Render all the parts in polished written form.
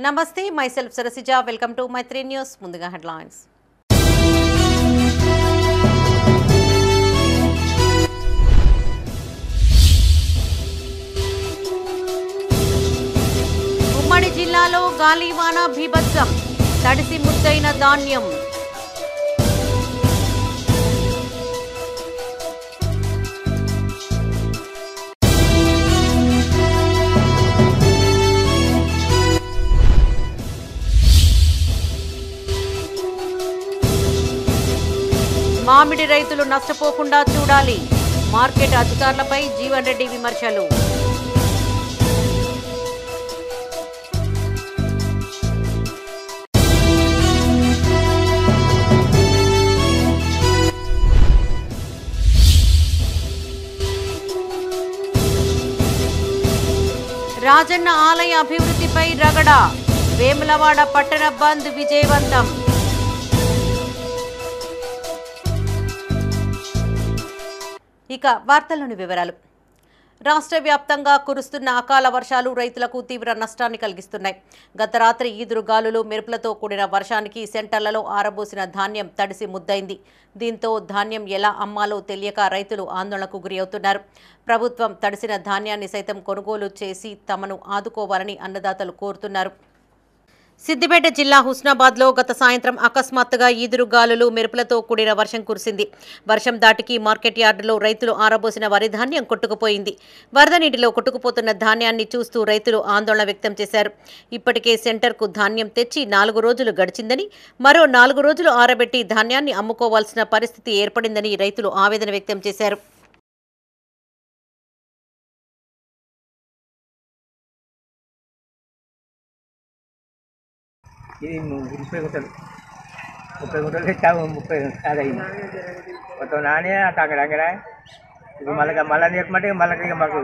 నమస్తే, myself Sarasija. Welcome to Maitri news. ముందుగా headlines. ఉమ్మడి జిల్లాలో గాలివాన బీభత్సం, తడిసి ముద్దైన ధాన్యం. మామిడి రైతులు నష్టపోకుండా చూడాలి. మార్కెట్ అధికారులపై జీవన్ రెడ్డి విమర్శలు. రాజన్న ఆలయ అభివృద్ధిపై రగడ. వేములవాడ పట్టణ బంద్ విజయవంతం. ఇక వార్తల్లోని వివరాలు. రాష్ట్ర వ్యాప్తంగా కురుస్తున్న అకాల వర్షాలు రైతులకు తీవ్ర నష్టాన్ని కలిగిస్తున్నాయి. గత రాత్రి ఈదురుగాలులు మెరుపులతో కూడిన వర్షానికి సెంటర్లలో ఆరబోసిన ధాన్యం తడిసి ముద్దైంది. దీంతో ధాన్యం ఎలా అమ్మాలో తెలియక రైతులు ఆందోళనకు గురవుతున్నారు. ప్రభుత్వం తడిసిన ధాన్యాన్ని సైతం కొనుగోలు చేసి తమను ఆదుకోవాలని అన్నదాతలు కోరుతున్నారు. సిద్దిపేట జిల్లా హుస్నాబాద్లో గత సాయంత్రం అకస్మాత్తుగా ఈదురుగాలులు మెరుపులతో కూడిన వర్షం కురిసింది. వర్షం దాటికి మార్కెట్ యార్డులో రైతులు ఆరబోసిన వరి ధాన్యం కొట్టుకుపోయింది. వరద నీటిలో కొట్టుకుపోతున్న ధాన్యాన్ని చూస్తూ రైతులు ఆందోళన వ్యక్తం చేశారు. ఇప్పటికే సెంటర్కు ధాన్యం తెచ్చి 4 రోజులు గడిచిందని, మరో 4 రోజులు ఆరబెట్టి ధాన్యాన్ని అమ్ముకోవాల్సిన పరిస్థితి ఏర్పడిందని రైతులు ఆవేదన వ్యక్తం చేశారు. ఇది 30 గుంటలు 30 గుంటలు తెచ్చాము. 30 అది అయింది మొత్తం నానే అక్కడ ఇది మళ్ళీ నేర్పమంటే మళ్ళీ మాకు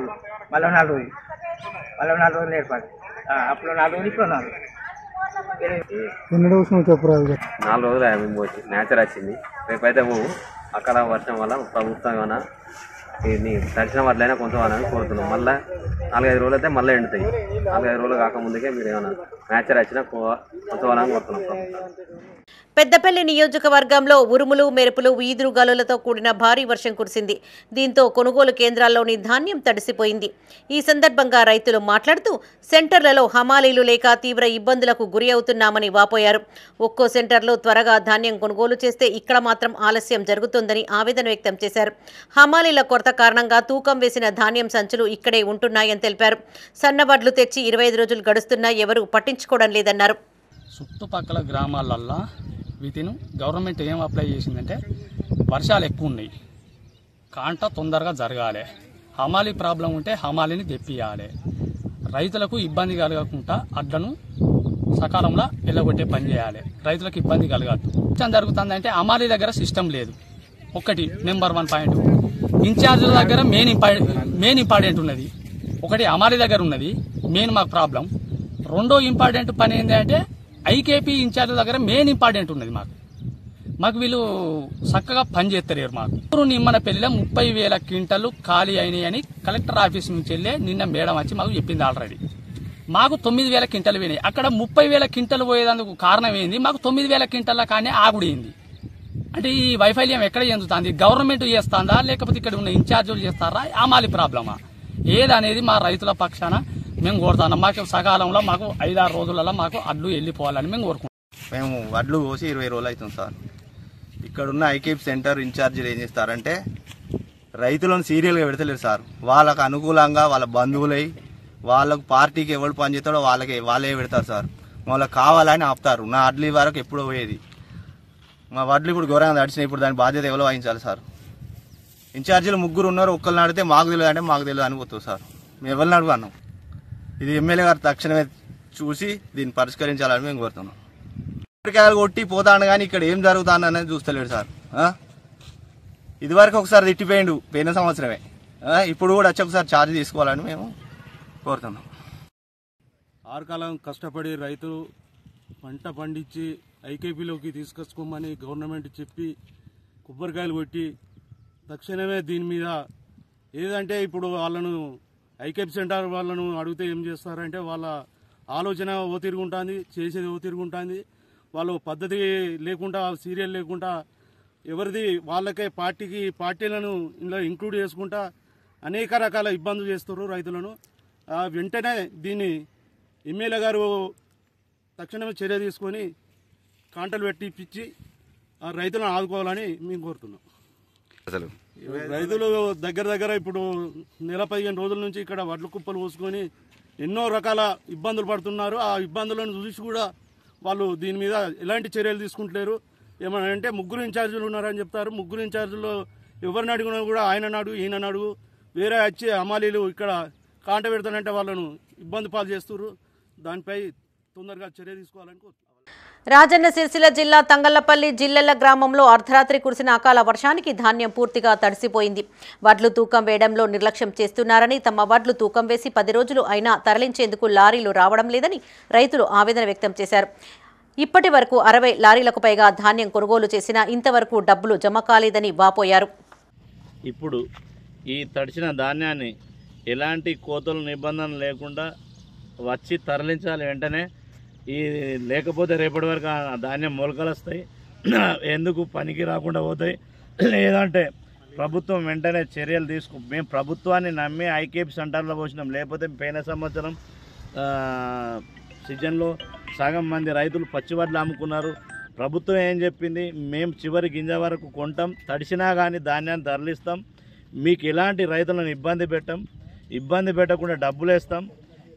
మళ్ళీ 4 రోజులు నేర్పాలి. అప్పుడు 4 రోజులు ఇప్పుడు 4 రోజులు 4 రోజులు పోయి నేచర్ వచ్చింది. రేపైతే అక్కడ వర్షం వల్ల ప్రభుత్వం ఏమైనా దీన్ని తడిసిన వడ్లైనా కొంచెం కోరుతున్నాం. మళ్ళీ 4-5 రోజులు అయితే మళ్ళీ ఎండుతాయి. 4-5 రోజులు కాకముందుకే మీరు ఏమైనా నేచర్ వచ్చినా కొంచెం కోరుతున్నాం. పెద్దపల్లి నియోజకవర్గంలో ఉరుములు మెరుపులు ఈదురుగాలులతో కూడిన భారీ వర్షం కురిసింది. దీంతో కొనుగోలు కేంద్రాల్లోని ధాన్యం తడిసిపోయింది. ఈ సందర్భంగా రైతులు మాట్లాడుతూ సెంటర్లలో హమాలీలు లేక తీవ్ర ఇబ్బందులకు గురి అవుతున్నామని వాపోయారు. ఒక్కో సెంటర్లో త్వరగా ధాన్యం కొనుగోలు చేస్తే ఇక్కడ మాత్రం ఆలస్యం జరుగుతోందని ఆవేదన వ్యక్తం చేశారు. హమాలీల కొరత కారణంగా తూకం వేసిన ధాన్యం సంచులు ఇక్కడే ఉంటున్నాయని తెలిపారు. సన్నవడ్లు తెచ్చి 25 రోజులు గడుస్తున్నా ఎవరూ పట్టించుకోవడం లేదన్నారు. చుట్టుపక్కల గ్రామాలల్లో వీటిని గవర్నమెంట్ ఏం అప్లై చేసిందంటే వర్షాలు ఎక్కువ ఉన్నాయి, కాంట తొందరగా జరగాలి, హమాలీ ప్రాబ్లం ఉంటే హమాలీని తెప్పియాలి, రైతులకు ఇబ్బంది కలగకుండా అడ్లను సకాలంలో ఎల్లగొట్టే పని చేయాలి, రైతులకు ఇబ్బంది కలగద్దు. జరుగుతుందంటే హమాలీ దగ్గర సిస్టమ్ లేదు. ఒకటి నెంబర్ 1 పాయింట్. ఇన్ఛార్జీల దగ్గర మెయిన్ ఇంపార్టెంట్ ఉన్నది. ఒకటి హమాలీ దగ్గర ఉన్నది మెయిన్ మాకు ప్రాబ్లం. రెండో ఇంపార్టెంట్ పని ఏంటంటే ఐకేపీ ఇన్ఛార్జ్ దగ్గర మెయిన్ ఇంపార్టెంట్ ఉన్నది. మాకు వీళ్ళు చక్కగా పని చేస్తారు. మాకు నిమ్మనపల్లిలో 30,000 క్వింటలు ఖాళీ అయినాయని కలెక్టర్ ఆఫీస్ నుంచి వెళ్ళి నిన్న మేడం వచ్చి మాకు చెప్పింది. ఆల్రెడీ మాకు 9,000 క్వింటలు పోయినాయి. అక్కడ 30,000 క్వింటలు పోయేందుకు కారణం ఏంది? మాకు 9,000 క్వింటల కానీ ఆగుడైంది. అంటే ఈ వైఫల్యం ఎక్కడ చెందుతుంది? గవర్నమెంట్ చేస్తుందా లేకపోతే ఇక్కడ ఉన్న ఇన్ఛార్జీలు చేస్తారా? హమాలీ ప్రాబ్లమా ఏదనేది మా రైతుల పక్షాన మేము కోరుతున్నాం. మాకు సకాలంలో మాకు 5-6 రోజులలో మాకు అడ్లు వెళ్ళిపోవాలని మేము కోరుకుంటాం. మేము వడ్లు కోసి 20 రోజులు అవుతుంది సార్. ఇక్కడున్న ఐకేప్ సెంటర్ ఇన్ఛార్జీలు ఏం చేస్తారంటే రైతులను సీరియల్గా పెడతలేరు సార్. వాళ్ళకు అనుకూలంగా వాళ్ళ బంధువులై వాళ్ళకు పార్టీకి ఎవరు పని చేస్తాడో వాళ్ళే పెడతారు సార్. వాళ్ళకి కావాలని ఆపుతారు. నా వడ్లు వరకు ఎప్పుడో పోయేది, మా వడ్లు ఇప్పుడు ఘోరంగా నడిచినాయి. ఇప్పుడు దాని బాధ్యత ఎవరో వహించాలి సార్. ఇన్ఛార్జీలు 3 ఉన్నారు. ఒక్కరిని అడిగితే మాకు తెలియదు అంటే మాకు తెలియదు అని పోతుంది సార్. మేము ఎవరిని అడుగున్నాం. ఇది ఎమ్మెల్యే గారు తక్షణమే చూసి దీన్ని పరిష్కరించాలని మేము కోరుతున్నాం. కొబ్బరికాయలు కొట్టి పోతాను కానీ ఇక్కడ ఏం జరుగుతాను అనేది చూస్తలేడు సార్. ఇదివరకు ఒకసారి తిట్టిపోయిండు పోయిన సంవత్సరమే. ఇప్పుడు కూడా వచ్చి ఒకసారి ఛార్జ్ తీసుకోవాలని మేము కోరుతున్నాం. ఆరుకాలం కష్టపడి రైతులు పంట పండించి ఐకేపీలోకి తీసుకొచ్చుకోమని గవర్నమెంట్ చెప్పి కొబ్బరికాయలు కొట్టి తక్షణమే దీని మీద ఏదంటే ఇప్పుడు వాళ్ళను ఐకేపీ సెంటర్ వాళ్ళను అడిగితే ఏం చేస్తారంటే వాళ్ళ ఆలోచన ఓ తిరుగుంటుంది, చేసేది ఓ తిరుగుంటుంది. వాళ్ళు పద్ధతి లేకుండా సీరియల్ లేకుండా ఎవరిది వాళ్ళకే పార్టీలను ఇందులో ఇంక్లూడ్ చేసుకుంటా అనేక రకాల ఇబ్బందులు చేస్తారు రైతులను. వెంటనే దీన్ని ఎమ్మెల్యే గారు తక్షణమే చర్య తీసుకొని కాంటలు పెట్టిపించి ఆ రైతులను ఆదుకోవాలని మేము కోరుతున్నాం. అసలు రైతులు దగ్గర ఇప్పుడు నెల 15 రోజుల నుంచి ఇక్కడ వడ్ల కుప్పలు పోసుకొని ఎన్నో రకాల ఇబ్బందులు పడుతున్నారు. ఆ ఇబ్బందులను చూసి కూడా వాళ్ళు దీని మీద ఎలాంటి చర్యలు తీసుకుంటలేరు. ఏమన్నా అంటే 3 ఇన్ఛార్జీలు ఉన్నారని చెప్తారు. 3 ఇన్ఛార్జీల్లో ఎవరిని అడిగినా కూడా ఆయన అడుగు ఈయన అడుగు వేరే వచ్చి హమాలీలు ఇక్కడ కాంట పెడతానంటే వాళ్ళను ఇబ్బంది పాలు చేస్తున్నారు. దానిపై తొందరగా చర్య తీసుకోవాలని కోరుతున్నాను. రాజన్న సిరిసిల్ల జిల్లా తంగళ్లపల్లి జిల్లెళ్ల గ్రామంలో అర్ధరాత్రి కురిసిన అకాల వర్షానికి ధాన్యం పూర్తిగా తడిసిపోయింది. వడ్లు తూకం వేయడంలో నిర్లక్ష్యం చేస్తున్నారని, తమ వడ్లు తూకం వేసి 10 రోజులు అయినా తరలించేందుకు లారీలు రావడం లేదని రైతులు ఆవేదన వ్యక్తం చేశారు. ఇప్పటి వరకు 60 లారీలకు పైగా ధాన్యం కొనుగోలు చేసినా ఇంతవరకు డబ్బులు జమ కాలేదని వాపోయారు. ఇప్పుడు ఈ తడిచిన ధాన్యాన్ని ఎలాంటి కోతలు నిబంధనలు లేకుండా వచ్చి తరలించాలి వెంటనే. ఈ లేకపోతే రేపటి వరకు ఆ ధాన్యం మొలకలు వస్తాయి, ఎందుకు పనికి రాకుండా పోతాయి. లేదంటే ప్రభుత్వం వెంటనే చర్యలు మేము ప్రభుత్వాన్ని నమ్మి ఐకేపీ సెంటర్లో పోసినాం. లేకపోతే పోయిన సంవత్సరం సీజన్లో సగం మంది రైతులు పచ్చివడ్లు అమ్ముకున్నారు. ప్రభుత్వం ఏం చెప్పింది, మేము చివరి గింజ వరకు కొంటాం, తడిసినా కానీ ధాన్యాన్ని తరలిస్తాం, మీకు ఎలాంటి రైతులను ఇబ్బంది పెట్టకుండా డబ్బులు వేస్తాం,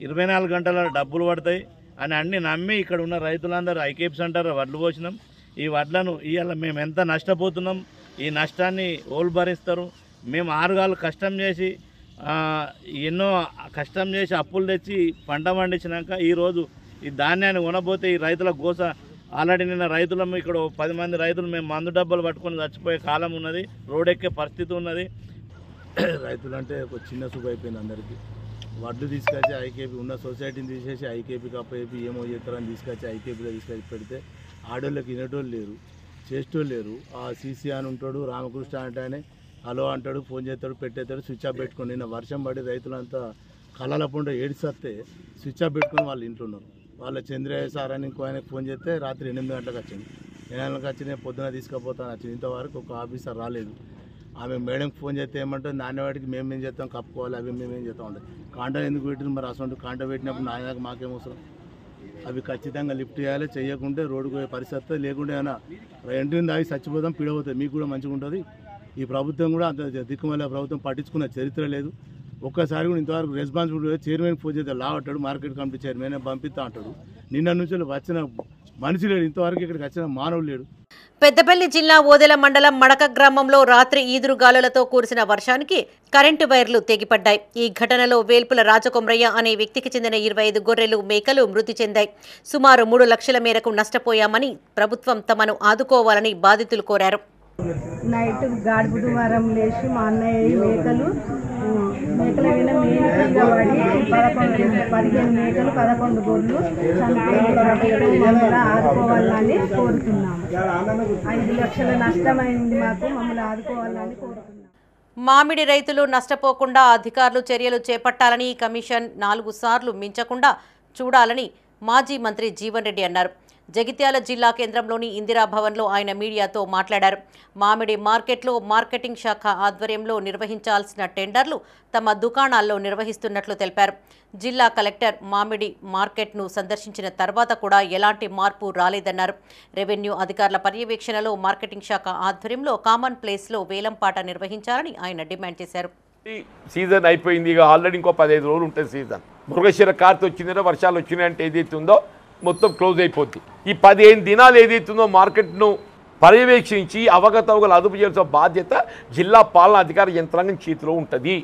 24 గంటల డబ్బులు పడతాయి అని అన్ని నమ్మి ఇక్కడ ఉన్న రైతులందరూ ఐకేపీ సెంటర్ వడ్లు పోసినాం. ఈ వడ్లను ఇవాళ మేము ఎంత నష్టపోతున్నాం, ఈ నష్టాన్ని ఓళ్ళు భరిస్తారు. మేము 6 గాళ్ళు కష్టం చేసి ఎన్నో కష్టం చేసి అప్పులు తెచ్చి పంట పండించినాక ఈరోజు ఈ ధాన్యాన్ని కొనబోతే ఈ రైతుల గోస ఆల్రెడీ నిన్న రైతులము ఇక్కడ 10 మంది రైతులు మేము మందు డబ్బాలు పట్టుకొని చచ్చిపోయే కాలం ఉన్నది, రోడ్డెక్కే పరిస్థితి ఉన్నది. రైతులు అంటే ఒక చిన్న సుఖ అయిపోయింది అందరికీ. వడ్లు తీసుకొచ్చి ఐకేపీ ఉన్న సొసైటీని తీసేసి ఐకేపీకి అప్పేపీ ఏమో చేస్తారని తీసుకొచ్చి ఐకేపీలో తీసుకొచ్చి పెడితే ఆడోళ్ళకి వినేటోళ్ళు లేరు, చేసేటోళ్ళు లేరు. ఆ సీసీ అని ఉంటాడు, రామకృష్ణ అంటేనే హలో అంటాడు, ఫోన్ చేస్తాడు, పెట్టేస్తాడు, స్విచ్ ఆఫ్ పెట్టుకొని. నిన్న వర్షం పడి రైతులంతా కళ్ళల పంట ఏడిస్తే స్విచ్ ఆఫ్ పెట్టుకొని వాళ్ళు ఇంట్లో ఉన్నారు. వాళ్ళ చంద్రయ్య సార్ అని ఇంకో ఆయనకు ఫోన్ చేస్తే రాత్రి 8 గంటలకు వచ్చింది. 8 గంటలకు వచ్చి నేను పొద్దున తీసుకుపోతాను వచ్చింది. ఇంతవరకు ఒక ఆఫీసర్ రాలేదు. ఆమె మేడంకి ఫోన్ చేస్తే ఏమంటుంది, నాన్నవాడికి మేమేం చేస్తాం, కప్పుకోవాలి, అవి మేమేం చేస్తాం ఉంటుంది. కాంట ఎందుకు పెట్టింది మరి, అసలు కాంట పెట్టినప్పుడు నాయనకు మాకేం అవసరం. అవి ఖచ్చితంగా లిఫ్ట్ చేయాలి, చేయకుంటే రోడ్డుకు పోయే పరిస్థితి. లేకుంటే ఏమైనా ఎంట్రీని దాగి చచ్చిపోతాం, పీడవుతుంది, మీకు కూడా మంచిగా ఉంటుంది. ఈ ప్రభుత్వం కూడా అంత దిక్కుమల్ల ప్రభుత్వం పట్టించుకున్న చరిత్ర లేదు. ఒక్కసారి కూడా ఇంతవరకు రెస్పాన్సిబిలిటీ చైర్మన్ ఫోన్ చేస్తే లా అంటాడు, మార్కెట్ కమిటీ చైర్మన్ పంపిస్తా అంటాడు. నిన్న నుంచి వచ్చిన మనిషి లేడు, ఇంతవరకు ఇక్కడికి వచ్చిన మానవుడు లేడు. పెద్దపల్లి జిల్లా ఓదెల మండలం మడక గ్రామంలో రాత్రి ఈదురుగాలులతో కురిసిన వర్షానికి కరెంటు వైర్లు తెగిపడ్డాయి. ఈ ఘటనలో వేల్పుల రాజకొమ్రయ్య అనే వ్యక్తికి చెందిన 25 గొర్రెలు, మేకలు మృతి చెందాయి. సుమారు 3 లక్షల మేరకు నష్టపోయామని ప్రభుత్వం తమను ఆదుకోవాలని బాధితులు కోరారు. నైట్ గాడి బుధవారం లేచి మా అన్నయ్య మేకల మీద మేలుగా పడి 15 మేకలు 11 గొర్రెలు చనిపోయి ఆదుకోవాలని కోరుతున్నాము. 5 లక్షల నష్టమైంది మాకు, మమ్మల్ని ఆదుకోవాలని కోరుతున్నాము. మామిడి రైతులు నష్టపోకుండా అధికారులు చర్యలు చేపట్టాలని కమిషన్ 4 సార్లు మించకుండా చూడాలని మాజీ మంత్రి జీవన్ రెడ్డి అన్నారు. జగిత్యాల జిల్లా కేంద్రంలోని ఇందిరాభవన్లో ఆయన మీడియాతో మాట్లాడారు. మామిడి మార్కెట్లో మార్కెటింగ్ శాఖ ఆధ్వర్యంలో నిర్వహించాల్సిన టెండర్లు తమ దుకాణాల్లో నిర్వహిస్తున్నట్లు తెలిపారు. జిల్లా కలెక్టర్ మామిడి మార్కెట్ను సందర్శించిన తర్వాత కూడా ఎలాంటి మార్పు రాలేదన్నారు. రెవెన్యూ అధికారుల పర్యవేక్షణలో మార్కెటింగ్ శాఖ ఆధ్వర్యంలో కామన్ ప్లేస్లో వేలంపాట నిర్వహించాలని ఆయన డిమాండ్ చేశారు. సీజన్ అయిపోయింది, ఇక ఆల్రెడీ ఇంకో 15 రోజులు ఉంటుంది సీజన్. మృగశిర కార్తె వచ్చిందంటే వర్షాలు వచ్చినాయంటే ఏదైతే ఉందో మొత్తం క్లోజ్ అయిపోద్ది. ఈ 15 దినాలు ఏదైతుందో మార్కెట్ను పర్యవేక్షించి అవకతవకలు అదుపు చేయాల్సిన బాధ్యత జిల్లా పాలనా అధికార యంత్రాంగం చేతిలో ఉంటుంది.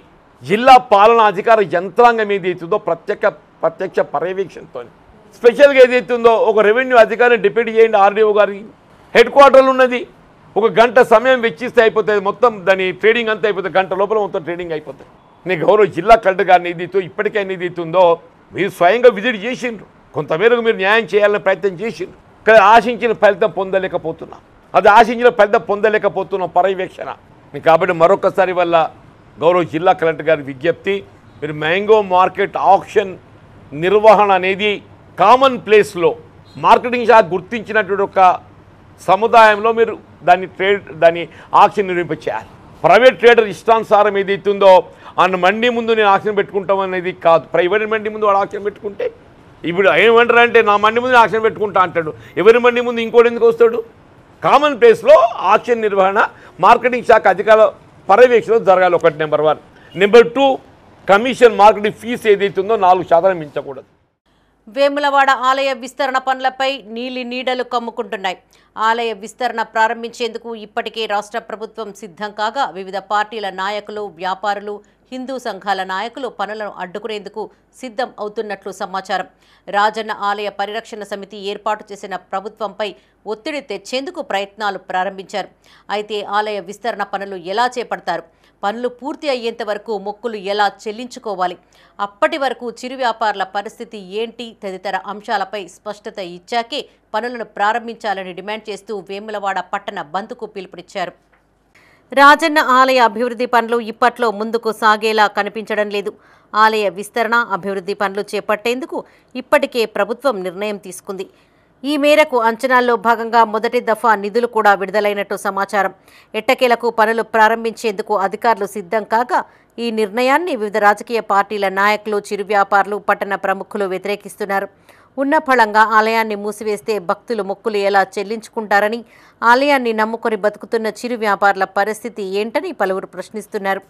జిల్లా పాలనా అధికార యంత్రాంగం ఏదైతుందో ప్రత్యక్ష పర్యవేక్షణతో స్పెషల్గా ఏదైతుందో ఒక రెవెన్యూ అధికారిని డిప్యూటీ చేయండి, ఆర్డీఓ గారి హెడ్ క్వార్టర్లు ఉన్నది. 1 గంట సమయం వెచ్చిస్తే అయిపోతుంది, మొత్తం దాని ట్రేడింగ్ అంతా అయిపోతుంది. గంట లోపల మొత్తం ట్రేడింగ్ అయిపోతుంది. నేను గౌరవ జిల్లా కలెక్టర్ గారిని ఏదైతే ఇప్పటికైనా ఏదైతుందో మీరు స్వయంగా విజిట్ చేసిండ్రు, కొంతమేరకు మీరు న్యాయం చేయాలని ప్రయత్నం చేసిండ్రు, కానీ ఆశించిన ఫలితం పొందలేకపోతున్నాం. అది ఆశించిన ఫలితం పొందలేకపోతున్నాం పర్యవేక్షణ. కాబట్టి మరొకసారి వల్ల గౌరవ జిల్లా కలెక్టర్ గారి విజ్ఞప్తి, మీరు మ్యాంగో మార్కెట్ ఆక్షన్ నిర్వహణ అనేది కామన్ ప్లేస్లో మార్కెటింగ్ శాఖ గుర్తించినటువంటి ఒక సముదాయంలో మీరు దాన్ని ఆక్షన్ నిర్వహింపచేయాలి. ప్రైవేట్ ట్రేడర్ ఇష్టానుసారం ఏదైతుందో ఆయన మండి ముందు నేను ఆక్షన్ పెట్టుకుంటాం అనేది కాదు. ప్రైవేట్ మండి ముందు వాడు ఆక్షన్ పెట్టుకుంటే ఇప్పుడు ఏమంటారు అంటే నా మండి ముందు ఆక్షన్ పెట్టుకుంటా అంటాడు. ఎవరి మండి ముందు ఇంకోటి ఎందుకు వస్తాడు? కామన్ ప్లేస్లో ఆక్షన్ నిర్వహణ మార్కెటింగ్ శాఖ అధికారుల పర్యవేక్షణలో జరగాలి. ఒకటి number 1. Number 2, commission marketing fee ఏదైతుందో 4% మించకూడదు. వేములవాడ ఆలయ విస్తరణ పనులపై నీడలు కమ్ముకుంటున్నాయి. ఆలయ విస్తరణ ప్రారంభించేందుకు ఇప్పటికే రాష్ట్ర ప్రభుత్వం సిద్ధం కాగా వివిధ పార్టీల నాయకులు, వ్యాపారులు, హిందూ సంఘాల నాయకులు పనులను అడ్డుకునేందుకు సిద్ధం అవుతున్నట్లు సమాచారం. రాజన్న ఆలయ పరిరక్షణ సమితి ఏర్పాటు చేసిన ప్రభుత్వంపై ఒత్తిడి తెచ్చేందుకు ప్రయత్నాలు ప్రారంభించారు. అయితే ఆలయ విస్తరణ పనులు ఎలా చేపడతారు, పనులు పూర్తి అయ్యేంత వరకు మొక్కులు ఎలా చెల్లించుకోవాలి, అప్పటి వరకు చిరు వ్యాపారుల పరిస్థితి ఏంటి తదితర అంశాలపై స్పష్టత ఇచ్చాకే పనులను ప్రారంభించాలని డిమాండ్ చేస్తూ వేములవాడ పట్టణ బంద్కు పిలుపునిచ్చారు. రాజన్న ఆలయ అభివృద్ధి పనులు ఇప్పట్లో ముందుకు సాగేలా కనిపించడం లేదు. ఆలయ విస్తరణ, అభివృద్ధి పనులు చేపట్టేందుకు ఇప్పటికే ప్రభుత్వం నిర్ణయం తీసుకుంది. ఈ మేరకు అంచనాల్లో భాగంగా మొదటి దఫా నిధులు కూడా విడుదలైనట్టు సమాచారం. ఎట్టకేలకు పనులు ప్రారంభించేందుకు అధికారులు సిద్ధం కాగా ఈ నిర్ణయాన్ని వివిధ రాజకీయ పార్టీల నాయకులు, చిరు వ్యాపారులు, పట్టణ ప్రముఖులు వ్యతిరేకిస్తున్నారు. ఉన్న ఫలంగా ఆలయాన్ని మూసివేస్తే భక్తులు మొక్కులు ఎలా చెల్లించుకుంటారని, ఆలయాన్ని నమ్ముకొని బతుకుతున్న చిరు వ్యాపారుల పరిస్థితి ఏంటని పలువురు ప్రశ్నిస్తున్నారు.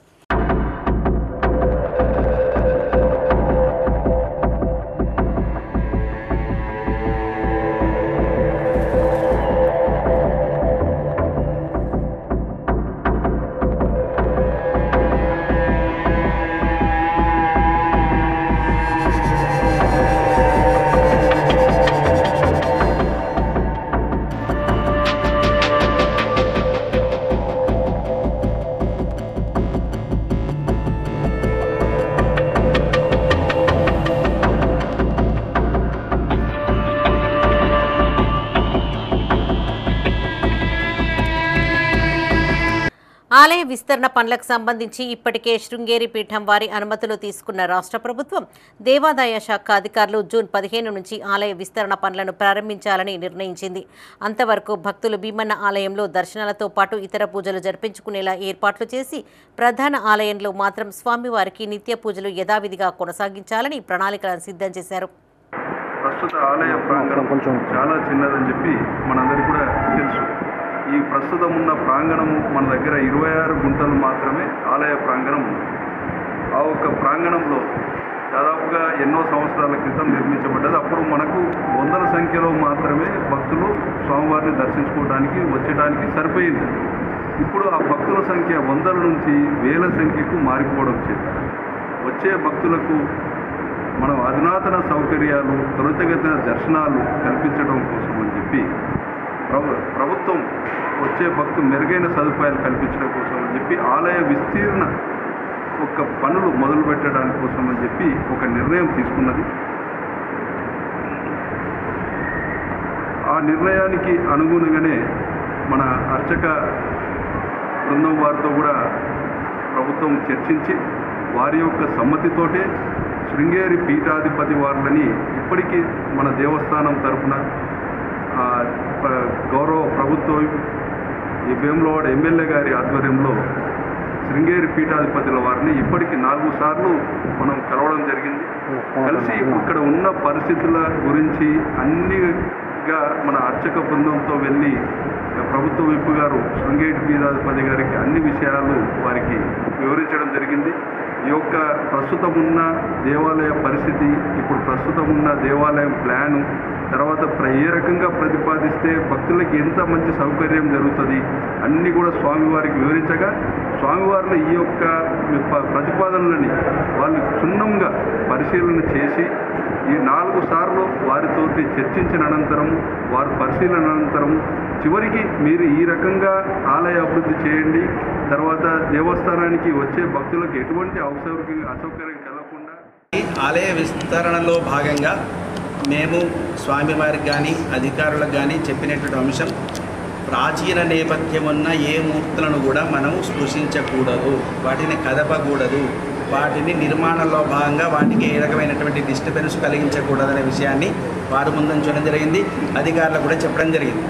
ఆలయ విస్తరణ పనులకు సంబంధించి ఇప్పటికే శృంగేరి పీఠం వారి అనుమతులు తీసుకున్న రాష్ట్ర ప్రభుత్వం దేవాదాయ శాఖ అధికారులు జూన్ 15 నుంచి ఆలయ విస్తరణ పనులను ప్రారంభించాలని నిర్ణయించింది. అంతవరకు భక్తులు భీమన్న ఆలయంలో దర్శనాలతో పాటు ఇతర పూజలు జరిపించుకునేలా ఏర్పాట్లు చేసి ప్రధాన ఆలయంలో మాత్రం స్వామివారికి నిత్య పూజలు యథావిధిగా కొనసాగించాలని ప్రణాళికలను సిద్ధం చేశారు. ప్రస్తుత ఆలయ ప్రాంగణం చాలా చిన్నదని చెప్పి మనందరికీ కూడా తెలుసు. ఈ ప్రస్తుతం ఉన్న ప్రాంగణము మన దగ్గర 26 గుంటలు మాత్రమే ఆలయ ప్రాంగణం ఉంది. ఆ ఒక్క ప్రాంగణంలో దాదాపుగా ఎన్నో సంవత్సరాల క్రితం నిర్మించబడ్డది. అప్పుడు మనకు వందల సంఖ్యలో మాత్రమే భక్తులు స్వామివారిని దర్శించుకోవడానికి వచ్చేయడానికి సరిపోయింది. ఇప్పుడు ఆ భక్తుల సంఖ్య వందల నుంచి వేల సంఖ్యకు మారిపోవడం చేత వచ్చే భక్తులకు మనం అధునాతన సౌకర్యాలు, త్వరితగతిన దర్శనాలు కల్పించడం కోసం అని చెప్పి ప్రభుత్వం వచ్చే భక్తు మెరుగైన సదుపాయాలు కల్పించడం కోసం అని చెప్పి ఆలయ విస్తీర్ణ ఒక పనులు మొదలు పెట్టడానికి కోసం అని చెప్పి ఒక నిర్ణయం తీసుకున్నది. ఆ నిర్ణయానికి అనుగుణంగానే మన అర్చక బృందం వారితో కూడా ప్రభుత్వం చర్చించి వారి యొక్క సమ్మతితోటే శృంగేరి పీఠాధిపతి వారులని ఇప్పటికీ మన దేవస్థానం తరఫున గౌరవ ప్రభుత్వం ఈ వేములవాడ ఎమ్మెల్యే గారి ఆధ్వర్యంలో శృంగేరి పీఠాధిపతుల వారిని ఇప్పటికి 4 సార్లు మనం కలవడం జరిగింది. కలిసి ఇక్కడ ఉన్న పరిస్థితుల గురించి అన్నిగా మన అర్చక బృందంతో వెళ్ళి ప్రభుత్వ విప్ గారు శృంగేరి పీఠాధిపతి గారికి అన్ని విషయాలు వారికి వివరించడం జరిగింది. ఈ యొక్క ప్రస్తుతం ఉన్న దేవాలయ పరిస్థితి, ఇప్పుడు ప్రస్తుతం ఉన్న దేవాలయం ప్లాను, తర్వాత ఏ రకంగా ప్రతిపాదిస్తే భక్తులకి ఎంత మంచి సౌకర్యం జరుగుతుంది అన్నీ కూడా స్వామివారికి వివరించగా స్వామివారిని ఈ యొక్క ప్రతిపాదనలని వాళ్ళు క్షుణ్ణంగా పరిశీలన చేసి ఈ 4 సార్లు వారితోటి చర్చించిన అనంతరం, వారి పరిశీలన అనంతరం చివరికి మీరు ఈ రకంగా ఆలయ అభివృద్ధి చేయండి, తర్వాత దేవస్థానానికి వచ్చే భక్తులకు ఎటువంటి అసౌకర్యం కలగకుండా. ఆలయ విస్తరణలో భాగంగా మేము స్వామివారికి కానీ అధికారులకు కానీ చెప్పినటువంటి అంశం, ప్రాచీన నేపథ్యం ఉన్న ఏ మూర్తులను కూడా మనం స్పృశించకూడదు, వాటిని కదపకూడదు. వాటిని నిర్మాణంలో భాగంగా వాటికి ఏ రకమైనటువంటి డిస్టర్బెన్స్ కలిగించకూడదనే విషయాన్ని వారు ముందుంచడం జరిగింది, అధికారులకు కూడా చెప్పడం జరిగింది.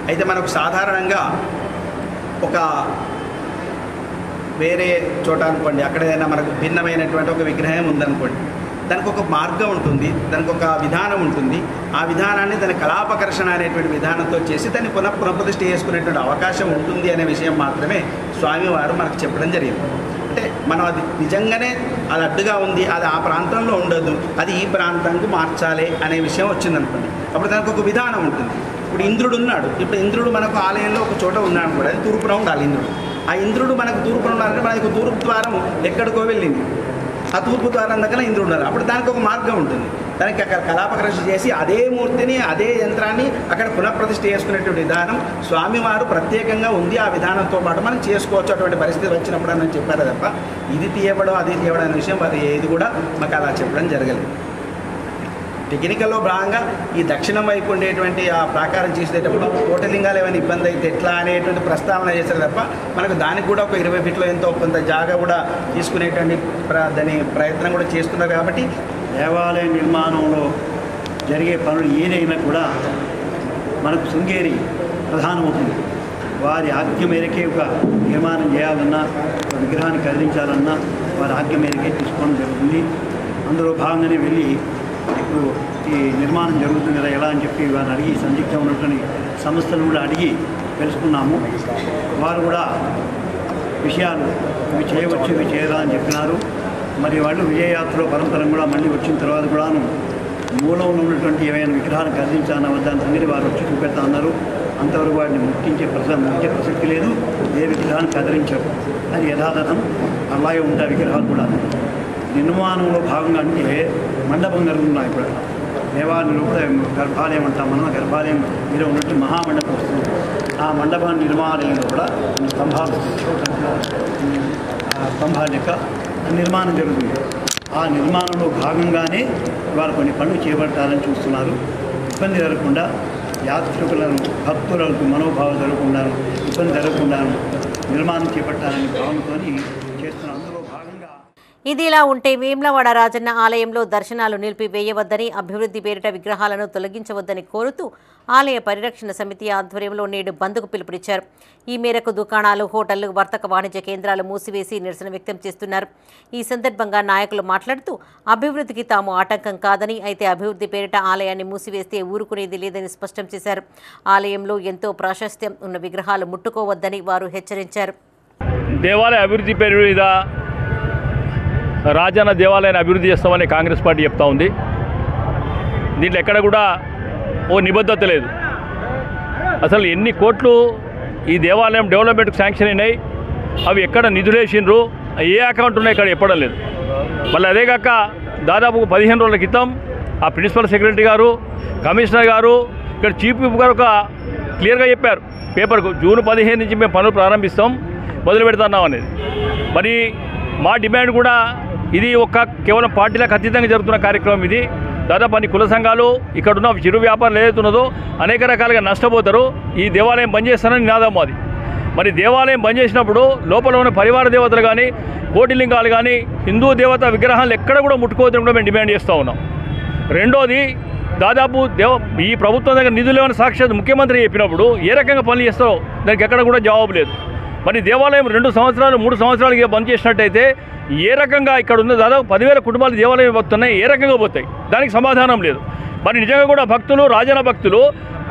అయితే మనకు సాధారణంగా ఒక వేరే చోట అనుకోండి, అక్కడ ఏదైనా మనకు భిన్నమైనటువంటి ఒక విగ్రహం ఉందనుకోండి, దానికి ఒక మార్గం ఉంటుంది, దానికి ఒక విధానం ఉంటుంది. ఆ విధానాన్ని దాని కళాపకర్షణ అనేటువంటి విధానంతో చేసి దాన్ని పునఃప్రతిష్ఠ చేసుకునేటువంటి అవకాశం ఉంటుంది అనే విషయం మాత్రమే స్వామివారు మనకు చెప్పడం జరిగింది. అంటే మనం అది నిజంగానే అది అడ్డుగా ఉంది, అది ఆ ప్రాంతంలో ఉండదు, అది ఈ ప్రాంతానికి మార్చాలి అనే విషయం వచ్చిందనుకోండి, అప్పుడు దానికి ఒక విధానం ఉంటుంది. ఇప్పుడు ఇంద్రుడు ఉన్నాడు, ఇప్పుడు ఇంద్రుడు మనకు ఆలయంలో ఒక చోట ఉన్నాడు కూడా, అది తూర్పున ఉండాలి ఇంద్రుడు. ఆ ఇంద్రుడు మనకు తూర్పున ఉండాలంటే మనకు తూర్పు ద్వారం ఎక్కడికో వెళ్ళింది, ఆ తూర్పు ద్వారం దగ్గర ఇంద్రుడు ఉండాలి. అప్పుడు దానికి ఒక మార్గం ఉంటుంది, దానికి అక్కడ కళాపకర్షణ చేసి అదే మూర్తిని అదే యంత్రాన్ని అక్కడ పునఃప్రతిష్ఠ చేసుకునేటువంటి విధానం స్వామివారు ప్రత్యేకంగా ఉంది. ఆ విధానంతో పాటు మనం చేసుకోవచ్చు అటువంటి పరిస్థితి వచ్చినప్పుడు అని చెప్పారు తప్ప ఇది తీయబడం అది తీయబడం అనే విషయం వారు ఏది కూడా మాకు అలా చెప్పడం జరగలేదు. టెక్నికల్లో భాగంగా ఈ దక్షిణం వైపు ఉండేటువంటి ఆ ప్రాకారం చేసేటప్పుడు కోటలింగాలు ఏమైనా ఇబ్బంది అయితే ఎట్లా అనేటువంటి ప్రస్తావన చేశారు తప్ప మనకు దానికి కూడా ఒక 20 ఫీట్లో ఎంతో కొంత జాగా కూడా తీసుకునేటువంటి దాని ప్రయత్నం కూడా చేస్తున్నారు. కాబట్టి దేవాలయ నిర్మాణంలో జరిగే పనులు ఏదైనా కూడా మనకు శృంగేరి ప్రధానమవుతుంది. వారి ఆజ్ఞ మేరకే ఒక నిర్మాణం చేయాలన్నా, ఒక విగ్రహాన్ని కదిలించాలన్నా వారి ఆజ్ఞ మేరకే తీసుకోవడం జరుగుతుంది. అందులో భాగంగానే వెళ్ళి ఇప్పుడు ఈ నిర్మాణం జరుగుతుంది కదా ఎలా అని చెప్పి వారిని అడిగి సందిగ్ధం ఉన్నటువంటి సంస్థలు కూడా అడిగి తెలుసుకున్నాము. వారు కూడా విషయాలు ఇవి చేయవచ్చు ఇవి చేయరా అని చెప్పినారు. మరి వాళ్ళు విజయయాత్రలో పరంపరం కూడా మళ్ళీ వచ్చిన తర్వాత కూడాను మూలంలో ఉన్నటువంటి ఏమైనా విగ్రహాలు కదిలించాలన్న వద్దని సంగతి వారు వచ్చి చూపెడతా అన్నారు. అంతవరకు వాటిని ముట్టించే ప్రసక్తి లేదు, ఏ విగ్రహాన్ని కదిలించరు. అది యథాతథం అలాగే ఉంటాయి విగ్రహాలు కూడా. నిర్మాణంలో భాగంగా అంటే మండపం జరుగుతున్నాయి. ఇప్పుడు దేవాలయంలో కూడా గర్భాలయం అంటాం మనం, గర్భాలయం మీద ఉన్నట్టు మహామండపం వస్తుంది. ఆ మండపం నిర్మాణంలో కూడా స్తంభాలు లెక్క నిర్మాణం జరుగుతుంది. ఆ నిర్మాణంలో భాగంగానే వారు కొన్ని పనులు చేపట్టాలని చూస్తున్నారు. ఇబ్బంది జరగకుండా యాత్రికులను భక్తులకు మనోభావం జరగకుండా ఇబ్బంది జరగకుండా నిర్మాణం చేపట్టాలని భావనతో చేస్తున్నారు. అందులో భాగంగా ఇది ఇలా ఉంటే వేములవాడ రాజన్న ఆలయంలో దర్శనాలు నిలిపివేయవద్దని, అభివృద్ధి పేరిట విగ్రహాలను తొలగించవద్దని కోరుతూ ఆలయ పరిరక్షణ సమితి ఆధ్వర్యంలో నేడు బంద్కు పిలుపునిచ్చారు. ఈ మేరకు దుకాణాలు, హోటళ్లు, వర్తక వాణిజ్య కేంద్రాలు మూసివేసి నిరసన వ్యక్తం చేస్తున్నారు. ఈ సందర్భంగా నాయకులు మాట్లాడుతూ అభివృద్ధికి తాము ఆటంకం కాదని, అయితే అభివృద్ధి పేరిట ఆలయాన్ని మూసివేస్తే ఊరుకునేది లేదని స్పష్టం చేశారు. ఆలయంలో ఎంతో ప్రాశస్త్యం ఉన్న విగ్రహాలు ముట్టుకోవద్దని వారు హెచ్చరించారు. దేవాలయ అభివృద్ధి పేరు మీద రాజన్న దేవాలయాన్ని అభివృద్ధి చేస్తామని కాంగ్రెస్ పార్టీ చెప్తా ఉంది. దీంట్లో ఎక్కడ కూడా ఓ నిబద్ధత లేదు. అసలు ఎన్ని కోట్లు ఈ దేవాలయం డెవలప్మెంట్కి శాంక్షన్ అయినాయి, అవి ఎక్కడ నిధులేసిండ్రు, ఏ అకౌంట్ ఉన్నాయి ఇక్కడ చెప్పడం లేదు. మళ్ళీ అదే కాక దాదాపు 15 రోజుల క్రితం ఆ ప్రిన్సిపల్ సెక్రటరీ గారు, కమిషనర్ గారు, ఇక్కడ చీఫ్ విప్ గారు ఒక క్లియర్గా చెప్పారు పేపర్కు, జూన్ 15 నుంచి మేము పనులు ప్రారంభిస్తాం, మొదలు పెడుతున్నాం అనేది. మరి మా డిమాండ్ కూడా ఇది కేవలం పార్టీలకు అతీతంగా జరుగుతున్న కార్యక్రమం. ఇది దాదాపు అన్ని కుల సంఘాలు, ఇక్కడున్న చిరు వ్యాపారాలు ఏదైతున్నదో అనేక రకాలుగా నష్టపోతారు. ఈ దేవాలయం బంద్ చేస్తానని నినాదం అది. మరి దేవాలయం బంద్ చేసినప్పుడు లోపల ఉన్న పరివార దేవతలు కానీ, కోటిలింగాలు కానీ, హిందూ దేవత విగ్రహాలు ఎక్కడ కూడా ముట్టుకోవద్దని కూడా మేము డిమాండ్ చేస్తూ ఉన్నాం. రెండోది, దాదాపు ఈ ప్రభుత్వం దగ్గర నిధులు ఏమైనా సాక్షాత్ ముఖ్యమంత్రి చెప్పినప్పుడు ఏ రకంగా పనులు చేస్తారో దానికి ఎక్కడ కూడా జవాబు లేదు. మరి దేవాలయం 2 సంవత్సరాలు 3 సంవత్సరాలుగా బంద్ చేసినట్టయితే ఏ రకంగా ఇక్కడ ఉన్న దాదాపు 10,000 కుటుంబాలు దేవాలయం పోతున్నాయి, ఏ రకంగా పోతాయి? దానికి సమాధానం లేదు. మరి నిజంగా కూడా భక్తులు, రాజన్న భక్తులు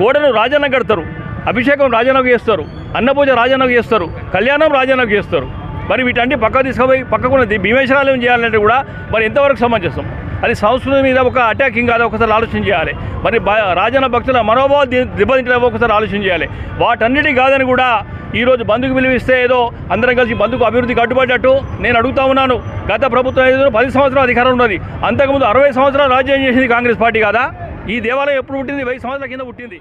కోడను రాజన్న కడతారు, అభిషేకం రాజన్నకు చేస్తారు, అన్నపూజ రాజన్నకు చేస్తారు, కళ్యాణం రాజన్నకు చేస్తారు. మరి వీటన్ని పక్కకు తీసుకుపోయి పక్కకున్న భీమేశ్వరాలయం చేయాలంటే కూడా మరి ఎంతవరకు సమంజసం? అది సంస్కృతి మీద ఒక అటాకింగ్ కాదు, ఒకసారి ఆలోచన చేయాలి. మరి రాజన్న భక్తుల మనోభావాలు దెబ్బతింటే ఒకసారి ఆలోచన చేయాలి. వాటన్నిటి కాదని కూడా ఈరోజు బంధుకు పిలువిస్తే ఏదో అందరం కలిసి బంధుకు అభివృద్ధికి అడ్డుపడ్డట్టు నేను అడుగుతా ఉన్నాను. గత ప్రభుత్వం ఏదో 10 సంవత్సరాల అధికారం ఉన్నది, అంతకుముందు 60 సంవత్సరాలు రాజ్యం చేసింది కాంగ్రెస్ పార్టీ కాదా? ఈ దేవాలయం ఎప్పుడు పుట్టింది? 10 సంవత్సరాల కింద పుట్టింది.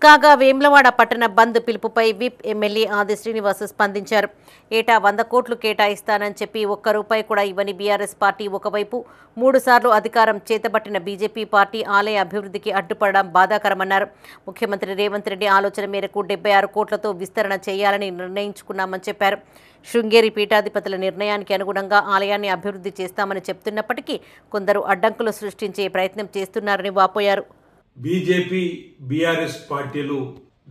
కాగా వేములవాడ పట్టణ బంద్ పిలుపుపై విప్ ఎమ్మెల్యే ఆది శ్రీనివాస్ స్పందించారు. ఏటా 100 కోట్లు కేటాయిస్తానని చెప్పి ఒక్క రూపాయి కూడా ఇవ్వని బీఆర్ఎస్ పార్టీ ఒకవైపు 3 సార్లు అధికారం చేతబట్టిన బీజేపీ పార్టీ ఆలయ అభివృద్ధికి అడ్డుపడడం బాధాకరమన్నారు. ముఖ్యమంత్రి రేవంత్ రెడ్డి ఆలోచన మేరకు 76 కోట్లతో విస్తరణ చేయాలని నిర్ణయించుకున్నామని చెప్పారు. శృంగేరి పీఠాధిపతుల నిర్ణయానికి అనుగుణంగా ఆలయాన్ని అభివృద్ధి చేస్తామని చెప్తున్నప్పటికీ కొందరు అడ్డంకులు సృష్టించే ప్రయత్నం చేస్తున్నారని వాపోయారు. బీజేపీ బీఆర్ఎస్ పార్టీలు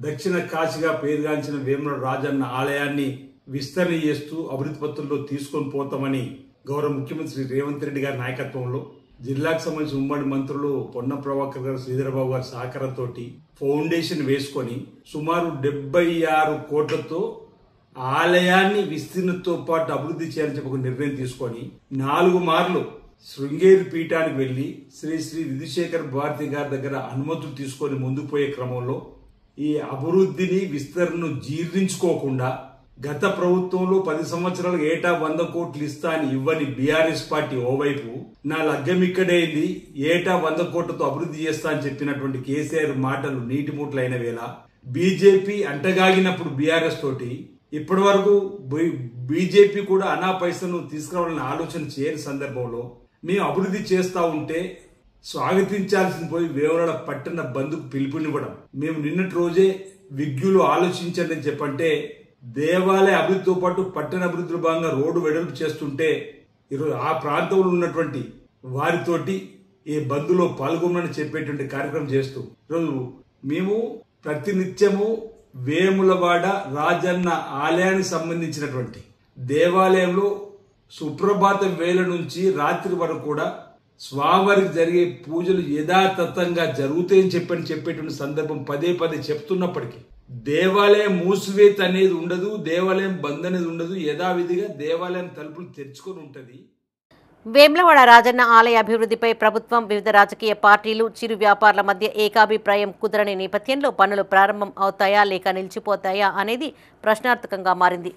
దక్షిణ కాశీగా పేరుగాంచిన వేముల రాజన్న ఆలయాన్ని విస్తరణ చేస్తూ అభివృద్ధి పత్రంలో తీసుకొని పోతామని గౌరవ ముఖ్యమంత్రి రేవంత్ రెడ్డి గారి నాయకత్వంలో జిల్లాకు సంబంధించిన ఉమ్మడి మంత్రులు పొన్నం ప్రభాకర్ గారు, శ్రీధరబాబు గారి సహకారంతో ఫౌండేషన్ వేసుకొని సుమారు 76 కోట్లతో ఆలయాన్ని విస్తీర్ణతో పాటు అభివృద్ధి చేయాలని చెప్పి ఒక నిర్ణయం తీసుకొని 4 మార్లు శృంగేరి పీఠానికి వెళ్లి శ్రీ శ్రీ విధుశేఖర్ భారతి గారి దగ్గర అనుమతులు తీసుకొని ముందుకు పోయే క్రమంలో ఈ అభివృద్ధిని విస్తరణను జీర్ణించుకోకుండా గత ప్రభుత్వంలో 10 సంవత్సరాలు ఏటా 100 కోట్లు ఇస్తా అని ఇవ్వని బీఆర్ఎస్ పార్టీ ఓవైపు నా లగ్గం ఇక్కడైంది ఏటా 100 కోట్లతో అభివృద్ధి చేస్తా అని చెప్పినటువంటి కేసీఆర్ మాటలు నీటి మూటలైన వేళ బీజేపీ అంటగాగినప్పుడు బీఆర్ఎస్ తోటి ఇప్పటి వరకు బీజేపీ కూడా అనా పైసను తీసుకురావాలని ఆలోచన చేయని సందర్భంలో మేము అభివృద్ధి చేస్తా ఉంటే స్వాగతించాల్సింది పోయి వేములవాడ పట్టణ బంద్కు పిలుపునివ్వడం. మేము నిన్నటి రోజే విజ్ఞులు ఆలోచించండి అని చెప్పంటే దేవాలయ అభివృద్ధితో పాటు పట్టణ అభివృద్ధిలో భాగంగా రోడ్డు వెడల్పు చేస్తుంటే ఈరోజు ఆ ప్రాంతంలో ఉన్నటువంటి వారితోటి ఈ బంద్లో పాల్గొనని చెప్పేటువంటి కార్యక్రమం చేస్తూ ఈరోజు మేము ప్రతినిత్యము వేములవాడ రాజన్న ఆలయానికి సంబంధించినటువంటి దేవాలయంలో సుప్రభాత వేళ నుంచి రాత్రి వరకు కూడా స్వామివారికి జరిగే పూజలు యథాతథంగా జరుగుతాయని చెప్పేటువంటి సందర్భం పదే చెప్తున్నప్పటికీ దేవాలయం మూసివేత అనేది ఉండదు, దేవాలయం బంద్ అనేది ఉండదు, యథావిధిగా దేవాలయం తలుపులు తెరుచుకొని ఉంటది. వేములవాడ రాజన్న ఆలయ అభివృద్ధిపై ప్రభుత్వం, వివిధ రాజకీయ పార్టీలు, చిరు వ్యాపారుల మధ్య ఏకాభిప్రాయం కుదరని నేపథ్యంలో పనులు ప్రారంభం అవుతాయా లేక నిలిచిపోతాయా అనేది ప్రశ్నార్థకంగా మారింది.